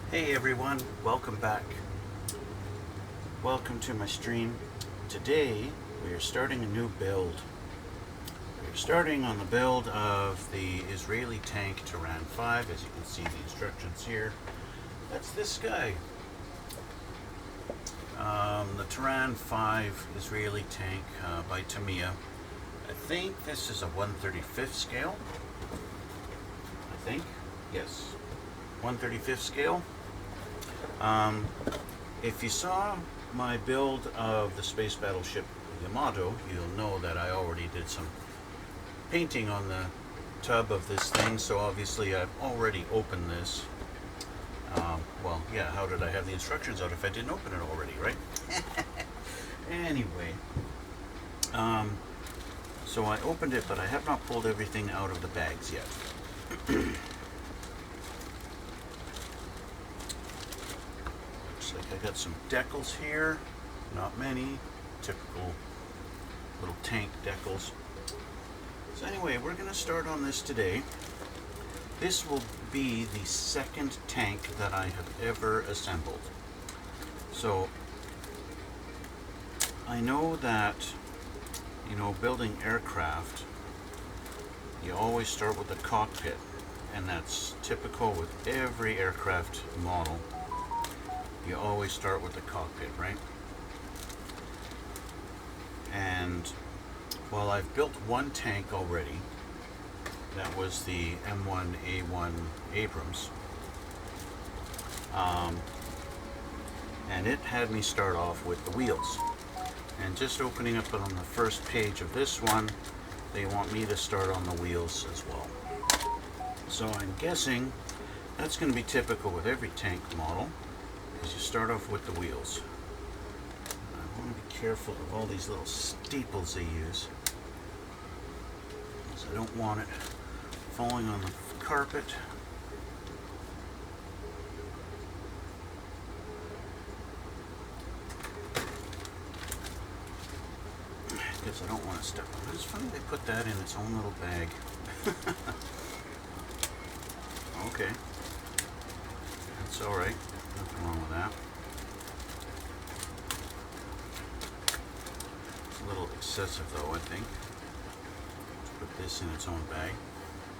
Hey everyone, welcome back. Welcome to my stream. Today we are starting a new build. We're starting on the build of the Israeli tank Tiran 5, as you can see the instructions here. That's this guy. The Tiran 5 Israeli tank by Tamiya. I think this is a 1/35th scale. I think, yes, 1/35th scale. If you saw my build of the space battleship Yamato, you'll know that I already did some painting on the tub of this thing, so obviously I've already opened this. Well, yeah, how did I have the instructions out if I didn't open it already, right? Anyway, so I opened it, but I have not pulled everything out of the bags yet. Looks like I got some decals here, not many, typical little tank decals. So anyway, we're going to start on this today. This will be the second tank that I have ever assembled. So I know that, you know, building aircraft, you always start with the cockpit, and that's typical with every aircraft model. You always start with the cockpit, right? And while I've built one tank already, that was the M1A1 Abrams, and it had me start off with the wheels. And just opening up on the first page of this one, they want me to start on the wheels as well. So I'm guessing that's going to be typical with every tank model, is you start off with the wheels. I want to be careful of all these little steeples they use, because I don't want it falling on the carpet. Because I don't want to step on it. It's funny they put that in its own little bag. Okay. That's alright. Nothing wrong with that. It's a little excessive though, I think. Put this in its own bag.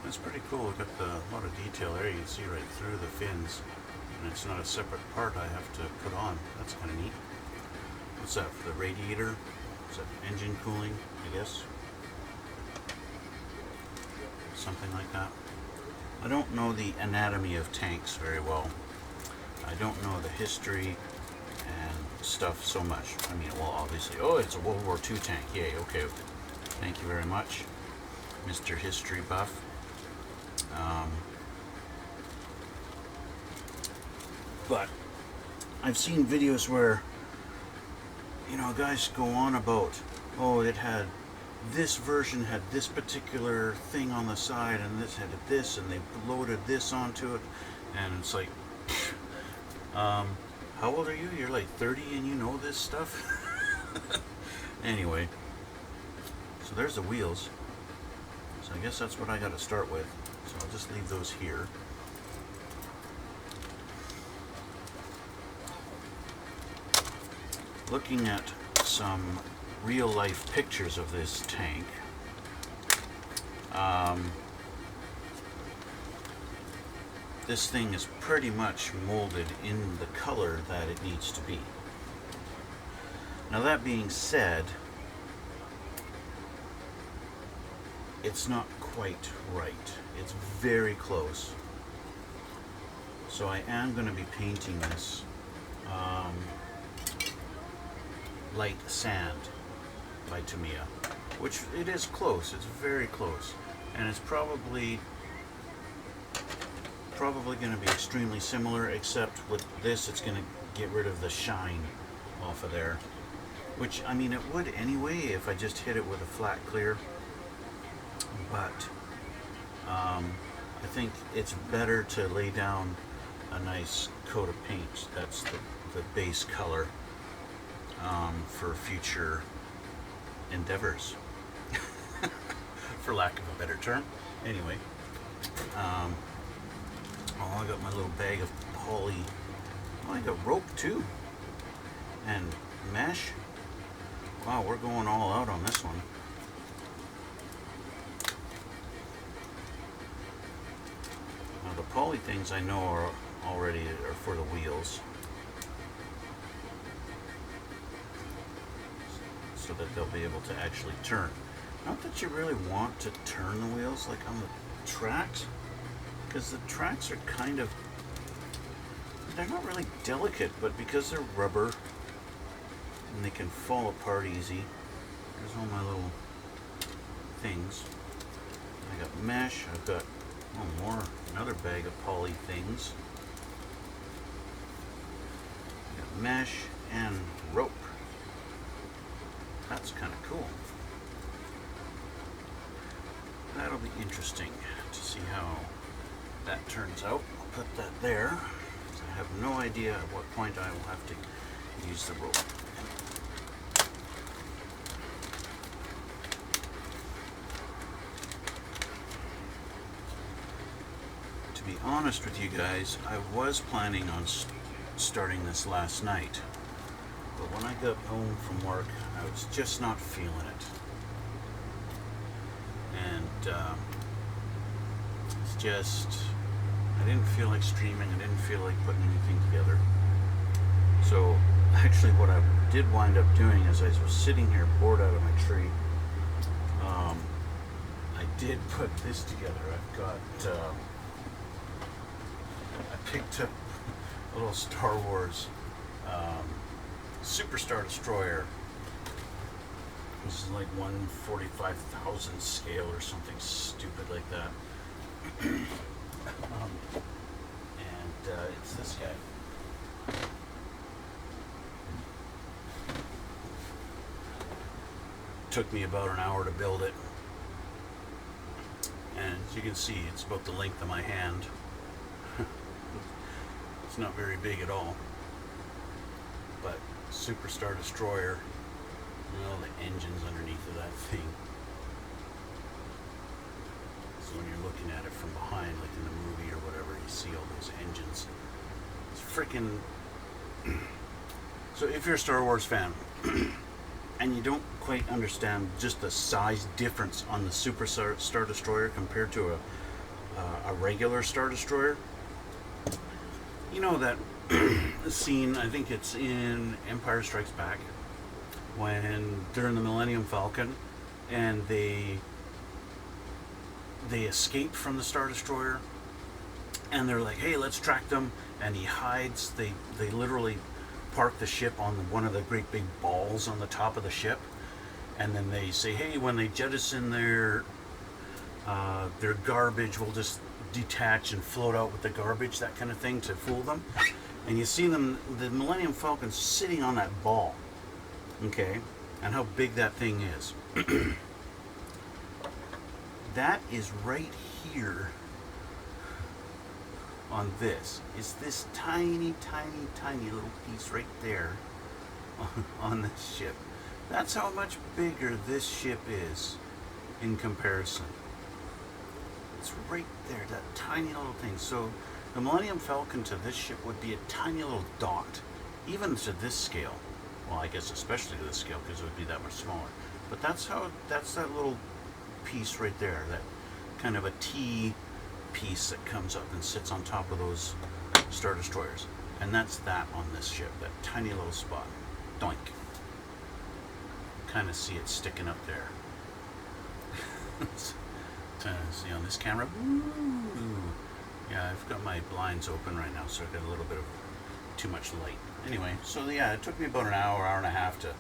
That's pretty cool. We've got a lot of detail there. You can see right through the fins. And it's not a separate part I have to put on. That's kind of neat. What's that, for the radiator? Is that engine cooling, I guess? Something like that. I don't know the anatomy of tanks very well. I don't know the history and stuff so much. I mean, well, obviously, oh, it's a World War II tank. Yay, okay. Thank you very much, Mr. History Buff. But I've seen videos where, you know, guys go on about, oh, it had, this version had this particular thing on the side, and this had this, and they loaded this onto it, and it's like, how old are you? You're like 30 and you know this stuff? Anyway, so there's the wheels. So I guess that's what I got to start with. So I'll just leave those here. Looking at some real life pictures of this tank, this thing is pretty much molded in the color that it needs to be. Now that being said, it's not quite right. It's very close. So I am going to be painting this light sand by Tamiya, which it is close. It's very close, and it's probably going to be extremely similar, except with this it's going to get rid of the shine off of there, which, I mean, it would anyway if I just hit it with a flat clear, but I think it's better to lay down a nice coat of paint that's the base color for future endeavors, for lack of a better term. Anyway, oh, I got got my little bag of poly. Oh, I got rope too. And mesh. Wow, we're going all out on this one. Now the poly things I know are already for the wheels. So that they'll be able to actually turn. Not that you really want to turn the wheels like on the tracks, because the tracks are kind of, they're not really delicate, but because they're rubber and they can fall apart easy. There's all my little things. I got mesh, I've got another bag of poly things. I got mesh and rope. That's kind of cool. That'll be interesting to see how that turns out. I'll put that there. I have no idea at what point I will have to use the rope. To be honest with you guys, I was planning on starting this last night, but when I got home from work, I was just not feeling it. And it's just, I didn't feel like streaming, I didn't feel like putting anything together. So actually what I did wind up doing is I was sitting here bored out of my tree. I did put this together. I've got, I picked up a little Star Wars Super Star Destroyer. This is like 1/45,000 scale or something stupid like that. It's this guy. Took me about an hour to build it. And as you can see, it's about the length of my hand. It's not very big at all. But Super Star Destroyer. All the engines underneath of that thing. So when you're looking at it from behind, like in the movie or whatever, you see all those engines. It's freaking. So if you're a Star Wars fan and you don't quite understand just the size difference on the Super Star Destroyer compared to a regular Star Destroyer, you know that scene, I think it's in Empire Strikes Back, when they're in the Millennium Falcon and they escape from the Star Destroyer and they're like, hey, let's track them, and he hides. They literally park the ship on one of the great big balls on the top of the ship, and then they say, hey, when they jettison their garbage, we'll just detach and float out with the garbage, that kind of thing, to fool them. And you see them, the Millennium Falcon, sitting on that ball. Okay, and how big that thing is. That is right here on this. Is this tiny, tiny, tiny little piece right there on this ship. That's how much bigger this ship is in comparison. It's right there, that tiny little thing. So the Millennium Falcon to this ship would be a tiny little dot, even to this scale. Well, I guess especially to this scale, because it would be that much smaller. But that's that little piece right there, that kind of a T piece that comes up and sits on top of those Star Destroyers. And that's that on this ship, that tiny little spot. Doink. Kind of see it sticking up there. See on this camera? Ooh. Yeah, I've got my blinds open right now, so I've got a little bit of too much light. Anyway, so yeah, it took me about an hour and a half to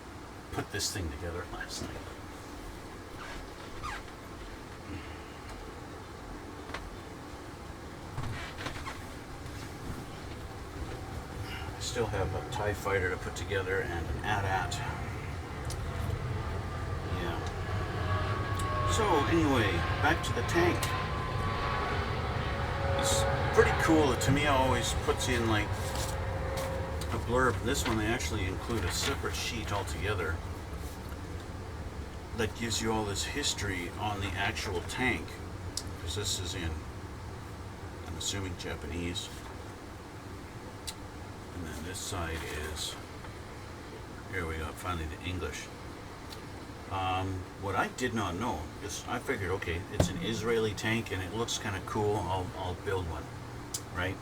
put this thing together last night. I still have a TIE fighter to put together and an AT-AT. Yeah. So anyway, back to the tank. It's pretty cool. The Tamiya always puts in like a blurb. This one they actually include a separate sheet altogether that gives you all this history on the actual tank, because this is in, I'm assuming, Japanese. And then this side is, here we go, finally the English. What I did not know is I figured, okay, it's an Israeli tank and it looks kind of cool. I'll build one, right?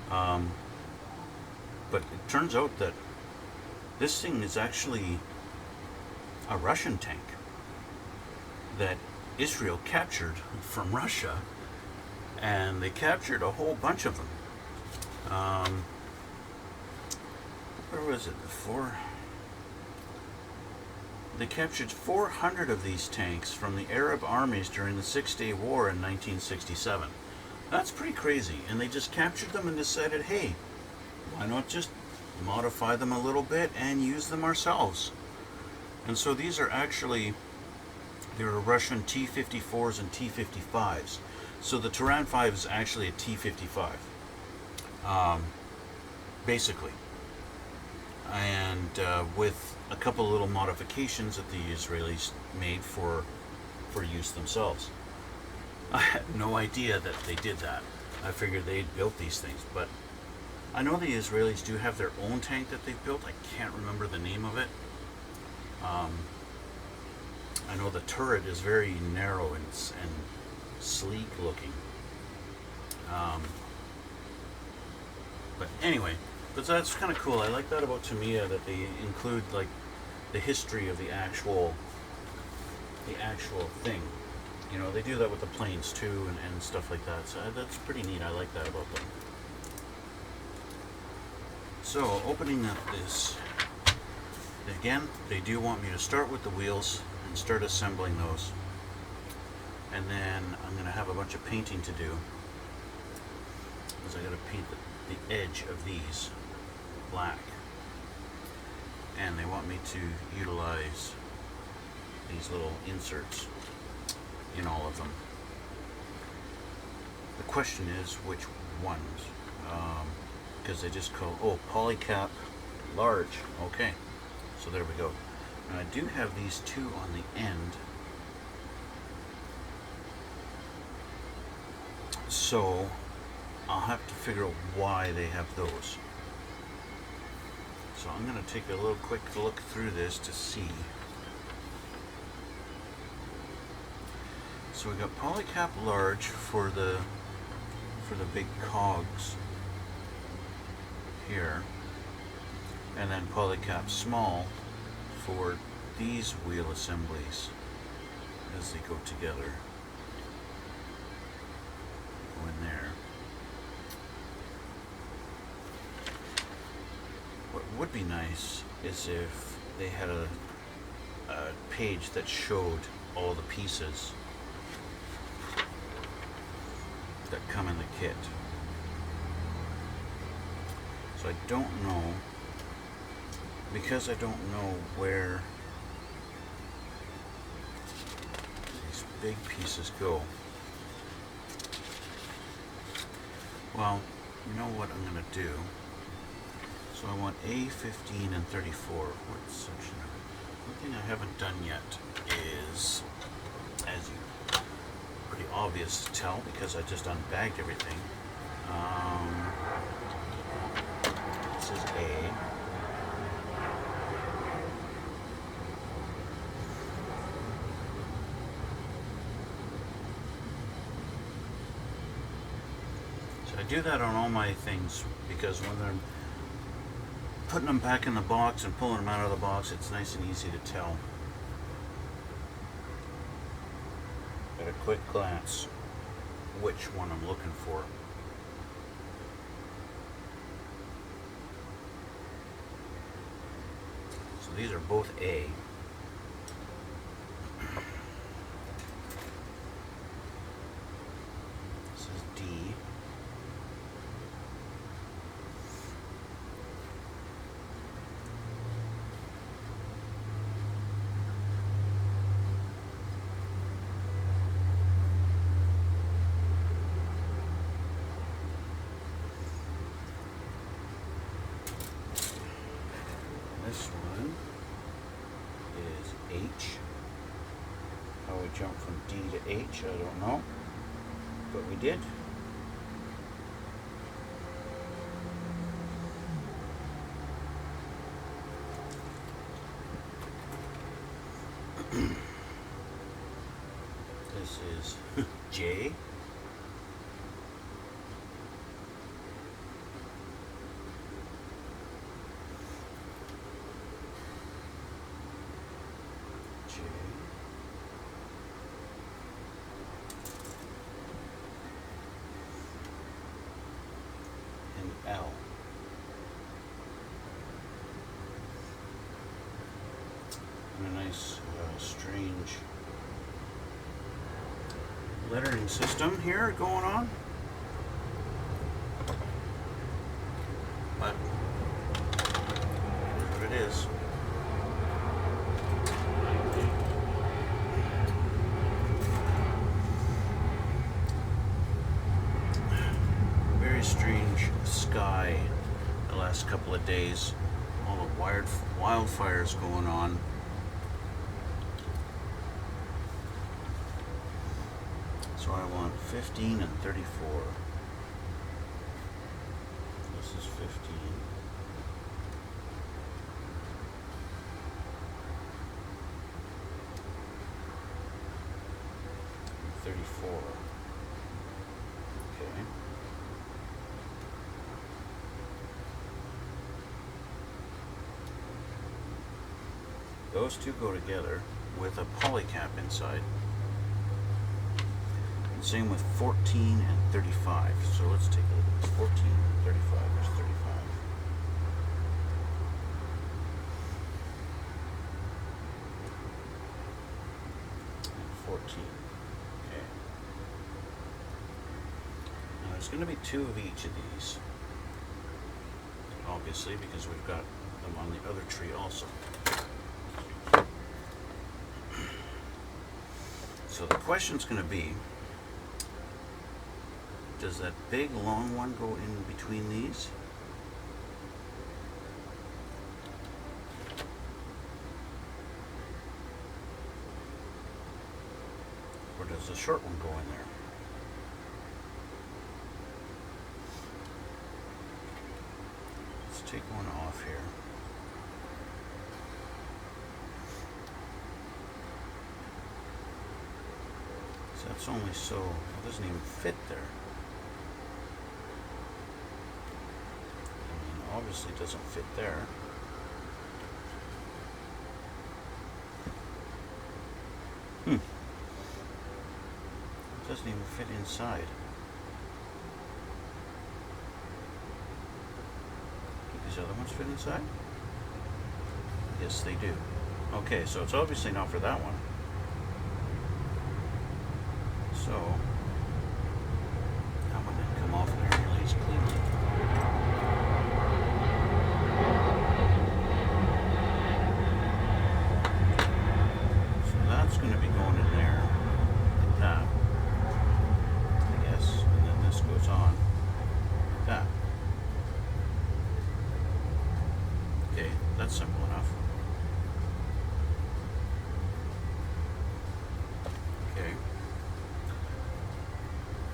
But it turns out that this thing is actually a Russian tank that Israel captured from Russia, and they captured a whole bunch of them. Where was it before? They captured 400 of these tanks from the Arab armies during the Six-Day War in 1967. That's pretty crazy. And they just captured them and decided, hey, why not just modify them a little bit and use them ourselves? And so these are actually, they're Russian T-54s and T-55s. So the Tiran 5 is actually a T-55, basically. And with a couple little modifications that the Israelis made for use themselves. I had no idea that they did that. I figured they'd built these things, but I know the Israelis do have their own tank that they've built. I can't remember the name of it. I know the turret is very narrow and sleek looking. But anyway, but that's kind of cool. I like that about Tamiya, that they include like the history of the actual thing. You know, they do that with the planes too and stuff like that. So that's pretty neat. I like that about them. So opening up this, again, they do want me to start with the wheels and start assembling those. And then I'm going to have a bunch of painting to do, because I got to paint the edge of these black. And they want me to utilize these little inserts in all of them. The question is which ones, because they just call, oh, polycap large. Okay, so there we go. And I do have these two on the end. So I'll have to figure out why they have those. So I'm going to take a little quick look through this to see. So we got polycap large for the big cogs here, and then polycap small for these wheel assemblies as they go together. Go in there. What would be nice is if they had a page that showed all the pieces that come in the kit. So I don't know, because I don't know where these big pieces go. Well, you know what I'm going to do. So I want A15 and 34. What section of it? One thing I haven't done yet is, as you pretty obvious to tell because I just unbagged everything. This is A. So I do that on all my things because when they're putting them back in the box and pulling them out of the box, it's nice and easy to tell at a quick glance which one I'm looking for. So these are both A. This is D. This one is H. How we jump from D to H, I don't know, but we did. J. J. And L. And a nice, strange lettering system here going on. But here's what it is. Very strange sky the last couple of days. All the wildfires going on. So I want 15 and 34. This is 15. And 34. Okay. Those two go together with a polycap inside. Same with 14 and 35. So let's take a look at this. 14 and 35. There's 35. And 14. Okay. Now there's going to be two of each of these. Obviously, because we've got them on the other tree also. So the question's going to be, does that big long one go in between these? Or does the short one go in there? Let's take one off here. So that's only so, it doesn't even fit there. Obviously doesn't fit there. It doesn't even fit inside. Do these other ones fit inside? Yes, they do. Okay, so it's obviously not for that one. So that one didn't come off there nearly as cleanly. It's going to be going in there, like that, I guess, and then this goes on, like that. Okay, that's simple enough. Okay,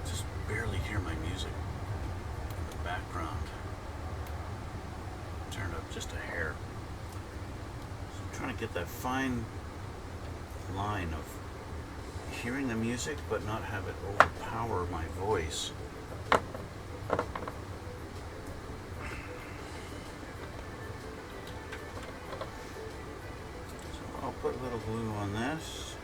just barely hear my music in the background. Turned up just a hair. So I'm trying to get that fine line of hearing the music but not have it overpower my voice. So I'll put a little glue on this.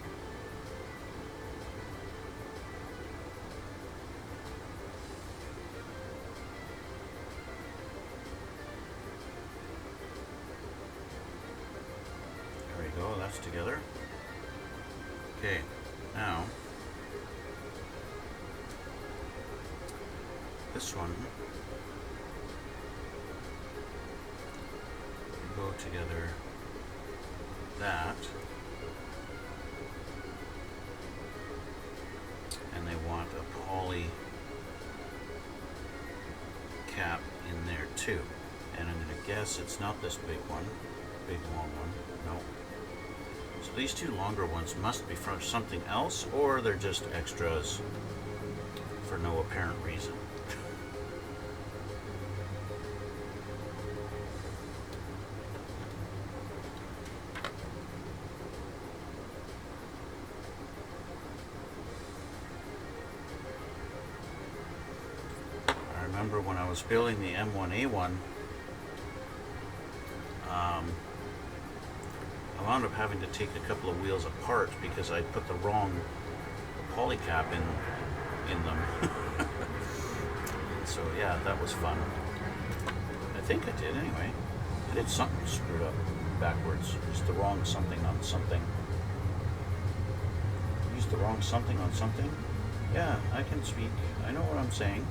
There we go, that's together. Okay, now this one will go together that, and they want a poly cap in there too. And I'm going to guess it's not this big one, big long one, no. So these two longer ones must be from something else, or they're just extras for no apparent reason. remember when I was building the M1A1, I wound up having to take a couple of wheels apart because I put the wrong polycap in them. So yeah, that was fun. I think I did anyway. I did something screwed up backwards. Used the wrong something on something. Used the wrong something on something. Yeah, I can speak. I know what I'm saying.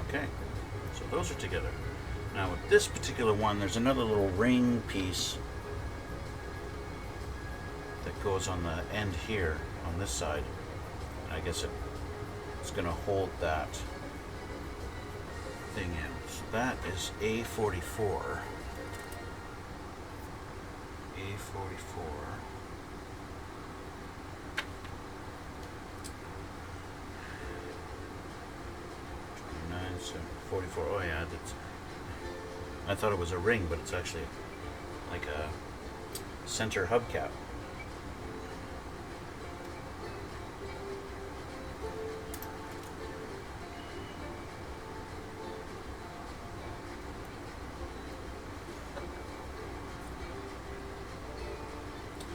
Okay, so those are together. Now with this particular one, there's another little ring piece that goes on the end here, on this side. I guess it's going to hold that thing in. So that is A44. A44. So 44. Oh yeah, that's. I thought it was a ring, but it's actually like a center hubcap.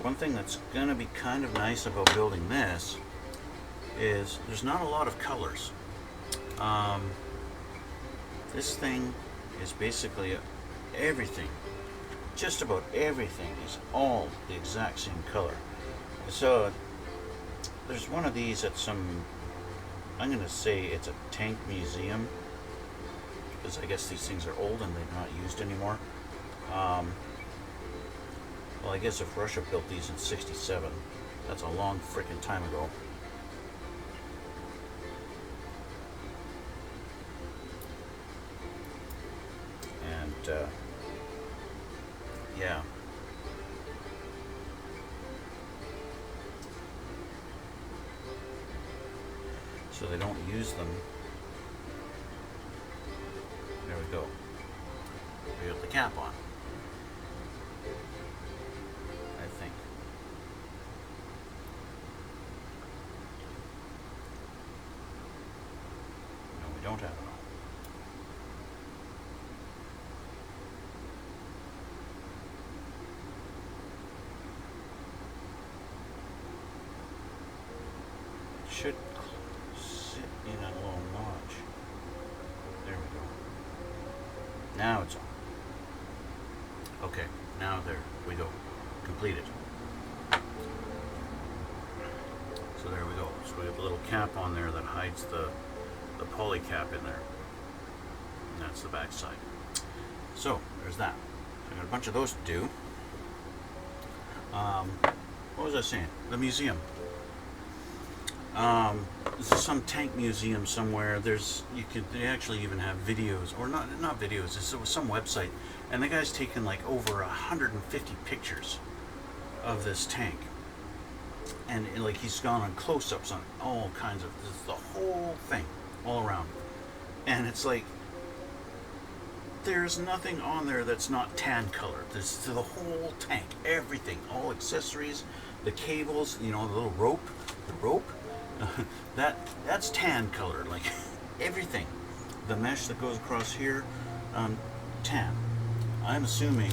One thing that's going to be kind of nice about building this is there's not a lot of colors. This thing is basically everything, just about everything is all the exact same color. So there's one of these at some, I'm going to say it's a tank museum, because I guess these things are old and they're not used anymore. Well, I guess if Russia built these in '67, that's a long freaking time ago. Yeah. So they don't use them. There we go. We got the cap on, I think. No, we don't have it on. Should sit in a little notch. There we go. Now it's on. Okay, now there we go. Completed. So there we go. So we have a little cap on there that hides the poly cap in there. And that's the back side. So there's that. I got a bunch of those to do. What was I saying? The museum. There's some tank museum somewhere. They actually even have videos, or not videos. It's some website, and the guy's taken like over 150 pictures of this tank, and like he's gone on close-ups on all kinds of the whole thing, all around, and it's like there's nothing on there that's not tan colored. There's the whole tank, everything, all accessories, the cables, the little rope, that's tan colored, like everything. The mesh that goes across here, tan. I'm assuming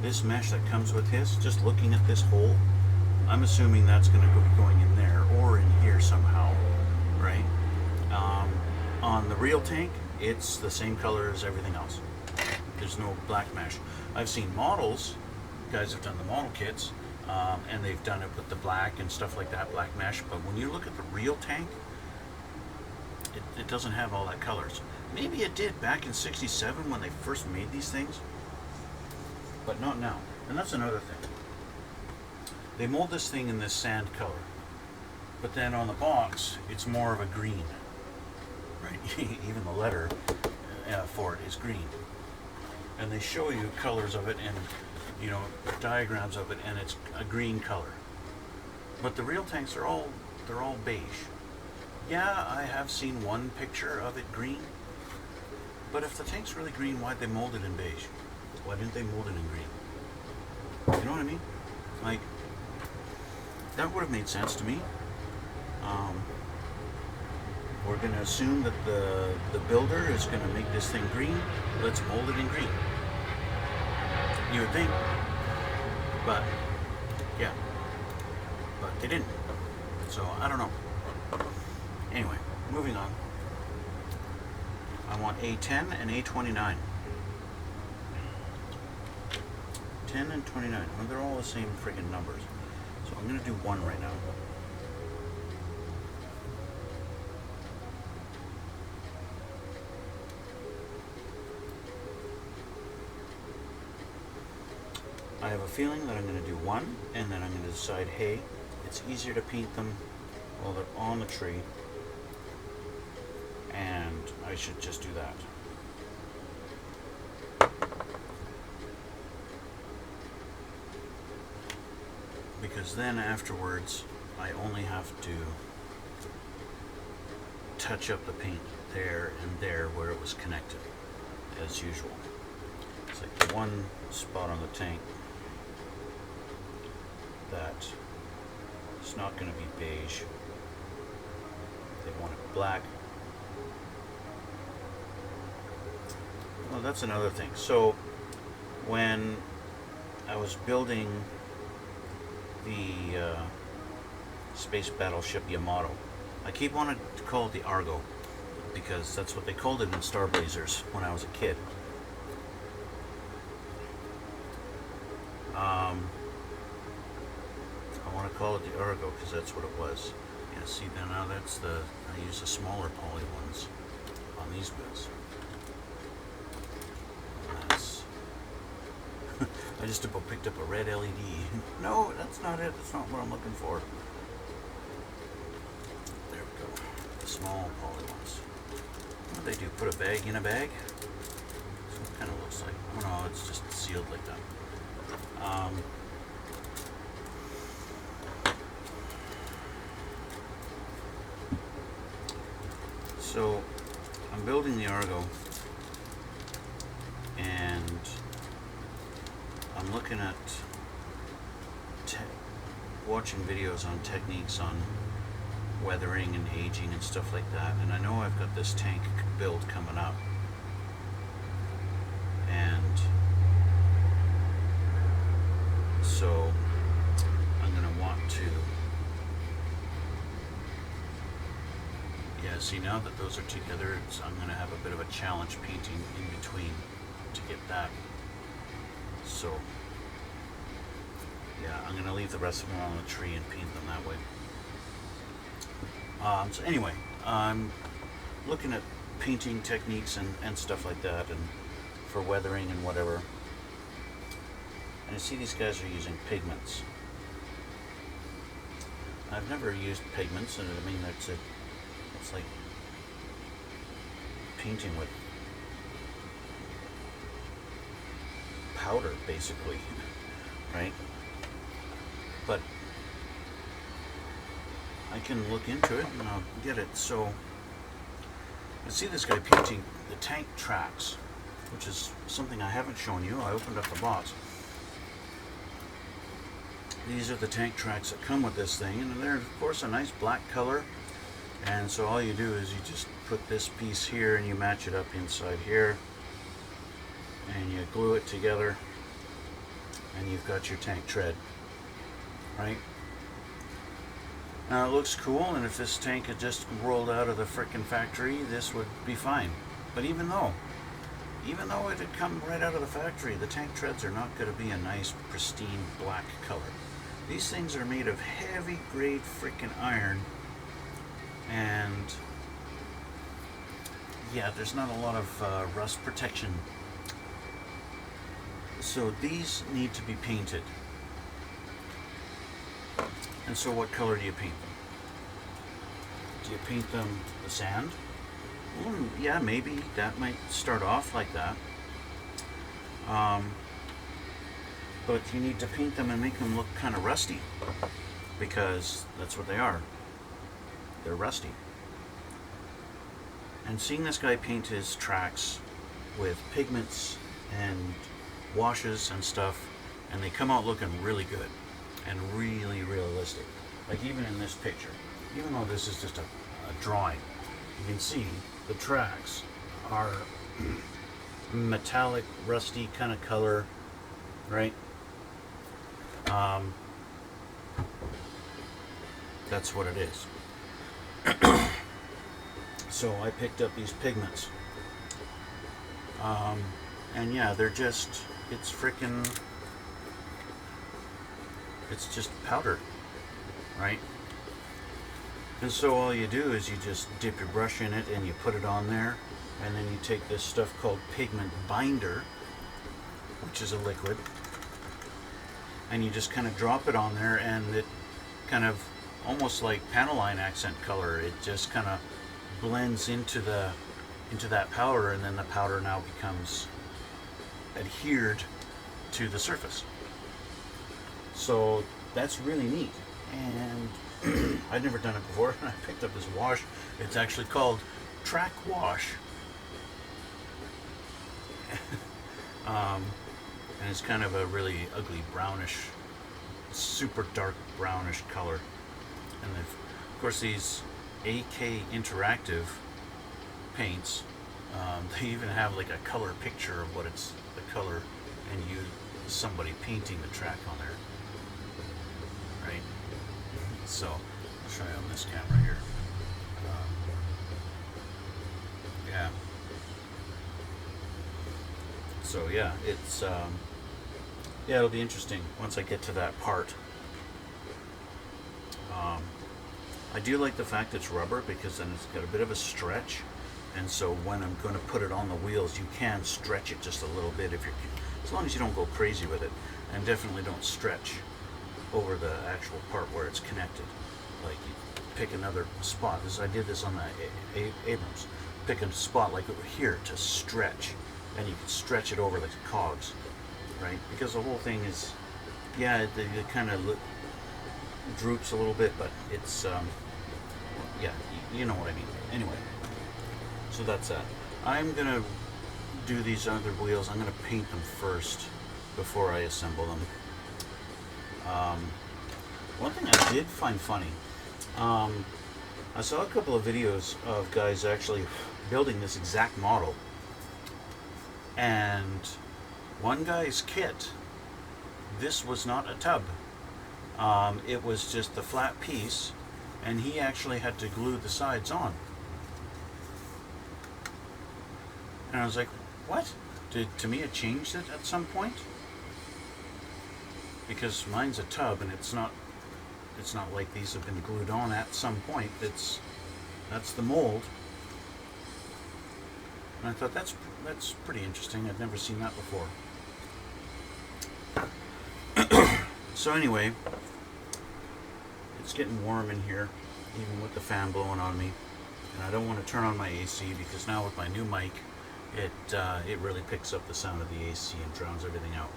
this mesh that comes with his, just looking at this hole, I'm assuming that's going to be going in there or in here somehow, right? On the real tank, it's the same color as everything else. There's no black mesh. I've seen models, guys have done the model kits, and they've done it with the black and stuff like that, black mesh, but when you look at the real tank, it doesn't have all that colors. Maybe it did back in '67 when they first made these things, but not now. And that's another thing. They mold this thing in this sand color, but then on the box, it's more of a green, right? Even the letter for it is green. And they show you colors of it and diagrams of it, and it's a green color. But the real tanks are they're all beige. Yeah, I have seen one picture of it green, but if the tank's really green, why'd they mold it in beige? Why didn't they mold it in green? You know what I mean? Like, that would have made sense to me. We're going to assume that the builder is going to make this thing green. Let's mold it in green. You would think, but yeah, but they didn't. So I don't know. Anyway, moving on. I want A10 and A29. 10 and 29. Well, they're all the same friggin' numbers. So I'm going to do 1 right now. I have a feeling that I'm going to do 1, and then I'm going to decide, hey, it's easier to paint them while they're on the tree, and I should just do that. Because then afterwards, I only have to touch up the paint there and there where it was connected, as usual. It's like the one spot on the tank that it's not going to be beige. They want it black. Well, that's another thing. So when I was building the space battleship Yamato, I keep wanting to call it the Argo because that's what they called it in Star Blazers when I was a kid. I want to call it the Argo because that's what it was. Yeah, see, now that's I use the smaller poly ones on these bits. That's I just about picked up a red LED. No, that's not it. That's not what I'm looking for. There we go. The small poly ones. What do they do? Put a bag in a bag? That's what it kind of looks like. Oh no, it's just sealed like that. So I'm building the Argo, and I'm looking at watching videos on techniques on weathering and aging and stuff like that, and I know I've got this tank build coming up, and so I'm going to want to, yeah, see, now that those are together, I'm going to have a bit of a challenge painting in between to get that. So yeah, I'm going to leave the rest of them on the tree and paint them that way. So anyway, I'm looking at painting techniques and stuff like that, and for weathering and whatever. And I see these guys are using pigments. I've never used pigments, and I mean, it's like painting with powder, basically, right? But I can look into it and I'll get it. So I see this guy painting the tank tracks, which is something I haven't shown you. I opened up the box. These are the tank tracks that come with this thing, and they're of course a nice black color. And so all you do is you just put this piece here and you match it up inside here, and you glue it together, and you've got your tank tread, right? Now it looks cool, and if this tank had just rolled out of the frickin' factory, this would be fine. But even though it had come right out of the factory, the tank treads are not going to be a nice pristine black color. These things are made of heavy grade frickin' iron, and yeah, there's not a lot of rust protection. So these need to be painted. And so what color do you paint them? Do you paint them the sand? Well, yeah, maybe that might start off like that. But you need to paint them and make them look kind of rusty, because that's what they are. They're rusty. And seeing this guy paint his tracks with pigments and washes and stuff, and they come out looking really good and really realistic. Like even in this picture, even though this is just a drawing, you can see the tracks are metallic, rusty kind of color, right? That's what it is. So I picked up these pigments. And yeah, they're just, it's just powder, right? And so all you do is you just dip your brush in it and you put it on there, and then you take this stuff called Pigment Binder, which is a liquid, and you just kind of drop it on there, and it kind of, almost like Panaline accent color, it just kind of blends into that powder, and then the powder now becomes adhered to the surface. So that's really neat, and I'd never done it before, and I picked up this wash. It's actually called Track Wash. And it's kind of a really ugly brownish, super dark brownish color. And of course these AK Interactive paints, they even have like a color picture of what it's the color, and somebody painting the track on there, right? So I'll show you on this camera here. Yeah. So yeah, it's yeah, it'll be interesting once I get to that part. I do like the fact it's rubber, because then it's got a bit of a stretch, and so when I'm going to put it on the wheels, you can stretch it just a little bit if you're, as long as you don't go crazy with it, and definitely don't stretch over the actual part where it's connected. Like you pick another spot. I did this on the Abrams. Pick a spot like over here to stretch, and you can stretch it over the cogs, right? Because the whole thing is, yeah, it kind of droops a little bit, but it's yeah, you know what I mean. Anyway, so that's that. I'm gonna do these other wheels. I'm gonna paint them first before I assemble them. One thing I did find funny, I saw a couple of videos of guys actually building this exact model, and one guy's kit, this was not a tub. It was just the flat piece, and he actually had to glue the sides on. And I was like, what? Did Tamiya change it at some point? Because mine's a tub, and it's not like these have been glued on at some point. That's the mold. And I thought that's pretty interesting. I've never seen that before. So anyway, it's getting warm in here, even with the fan blowing on me. And I don't want to turn on my AC, because now with my new mic, it really picks up the sound of the AC and drowns everything out.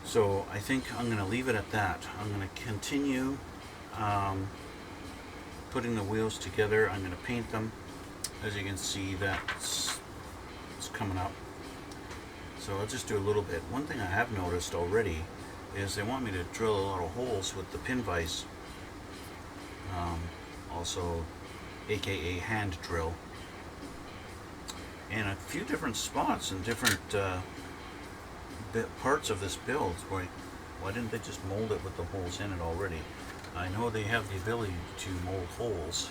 So I think I'm going to leave it at that. I'm going to continue putting the wheels together. I'm going to paint them. As you can see, it's coming up. So I'll just do a little bit. One thing I have noticed already is they want me to drill a lot of holes with the pin vise, also aka hand drill, in a few different spots and different parts of this build. Boy, why didn't they just mold it with the holes in it already? I know they have the ability to mold holes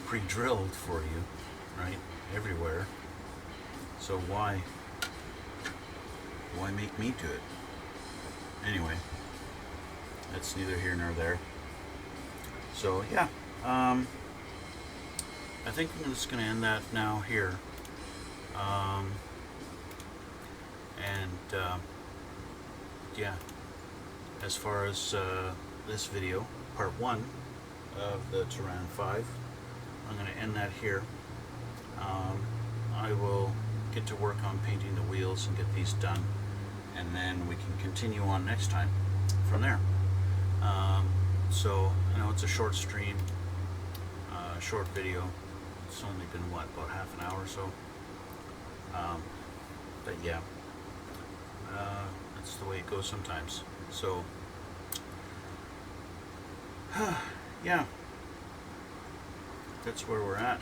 pre-drilled for you, right, everywhere. So why make me do it? Anyway, that's neither here nor there. So yeah, I think I'm just going to end that now here. Yeah, as far as this video, part 1 of the Tiran 5, I'm going to end that here. I will get to work on painting the wheels and get these done, and then we can continue on next time from there. So I know it's a short stream, short video. It's only been what, about half an hour or so. But yeah, that's the way it goes sometimes. So Yeah, that's where we're at.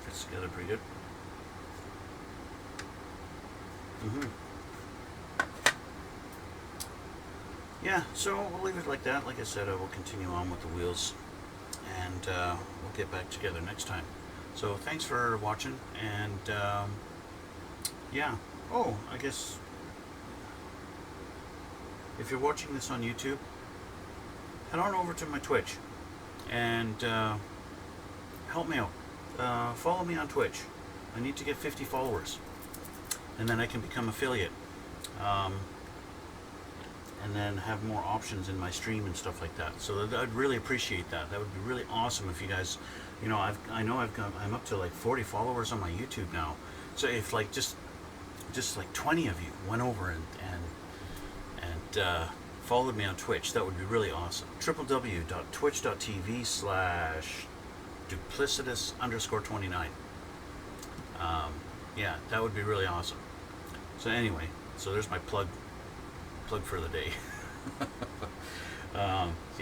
Fits together pretty good. Yeah, so we'll leave it like that. Like I said, I will continue on with the wheels, and we'll get back together next time. So thanks for watching, and yeah. Oh, I guess if you're watching this on YouTube, head on over to my Twitch and help me out. Follow me on Twitch. I need to get 50 followers, and then I can become affiliate. And then have more options in my stream and stuff like that. So I'd really appreciate that. That would be really awesome if you guys, you know, I'm up to like 40 followers on my YouTube now. So if like just like 20 of you went over and followed me on Twitch, that would be really awesome. www.twitch.tv/duplicitous_29. Yeah, that would be really awesome. So anyway, so there's my plug for the day.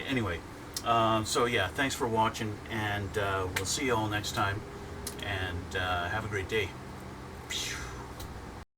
Anyway, so yeah, thanks for watching, and we'll see you all next time, and have a great day.